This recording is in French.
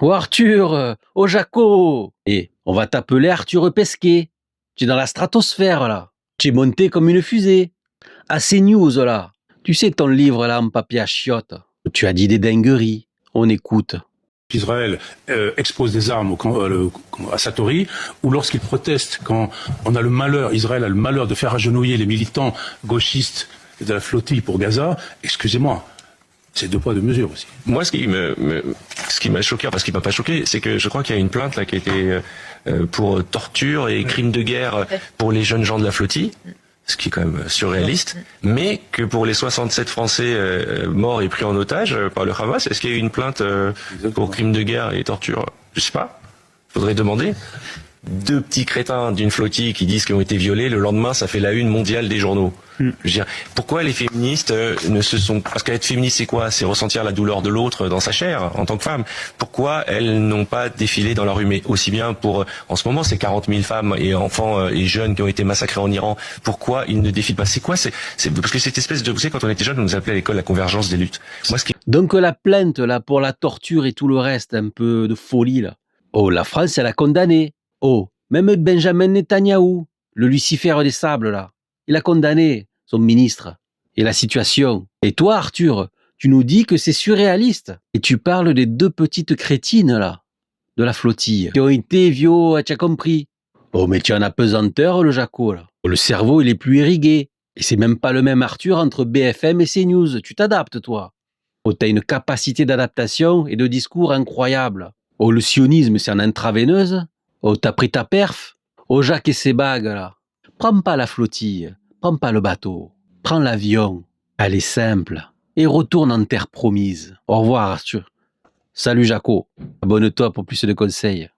Oh Arthur, oh Jaco. Eh, on va t'appeler Arthur Pesquet. Tu es dans la stratosphère là. Tu es monté comme une fusée. À CNews là. Tu sais ton livre là en papier à chiottes. Tu as dit des dingueries. On écoute. Israël expose des armes à Satori, ou lorsqu'il proteste quand on a le malheur, Israël a le malheur de faire agenouiller les militants gauchistes de la flottille pour Gaza, excusez-moi, c'est deux poids deux mesures aussi. Moi, ce qui m'a choqué, enfin ce qui m'a pas choqué, c'est que je crois qu'il y a une plainte là qui a été pour torture et crimes de guerre pour les jeunes gens de la flottille, ce qui est quand même surréaliste, mais que pour les 67 Français morts et pris en otage par le Hamas, est-ce qu'il y a eu une plainte pour crimes de guerre et torture? Je sais pas. Faudrait demander. Deux petits crétins d'une flottille qui disent qu'ils ont été violés, le lendemain, ça fait la une mondiale des journaux. Je veux dire, pourquoi les féministes ne se sont... Parce qu'être féministe, c'est quoi? C'est ressentir la douleur de l'autre dans sa chair, en tant que femme. Pourquoi elles n'ont pas défilé dans la rue? Mais aussi bien pour... En ce moment, c'est 40 000 femmes et enfants et jeunes qui ont été massacrés en Iran. Pourquoi ils ne défilent pas? C'est quoi? C'est parce que cette espèce de... Vous savez, quand on était jeunes, on nous appelait à l'école la convergence des luttes. Moi, ce qui... Donc la plainte là pour la torture et tout le reste, un peu de folie là. Oh, la France, elle a condamné. Oh, même Benjamin Netanyahou, le Lucifer des sables là, il a condamné son ministre et la situation. Et toi, Arthur, tu nous dis que c'est surréaliste. Et tu parles des deux petites crétines là, de la flottille, qui ont été tu as compris. Oh, mais tu en as pesanteur, le Jaco là. Oh, le cerveau, il est plus irrigué. Et c'est même pas le même Arthur entre BFM et CNews. Tu t'adaptes, toi. Oh, t'as une capacité d'adaptation et de discours incroyable. Oh, le sionisme, c'est en intraveineuse. Oh, t'as pris ta perf. Oh, Jacques et ses bagues, là. Prends pas la flottille. Prends pas le bateau. Prends l'avion. Elle est simple. Et retourne en terre promise. Au revoir, Arthur. Salut, Jaco. Abonne-toi pour plus de conseils.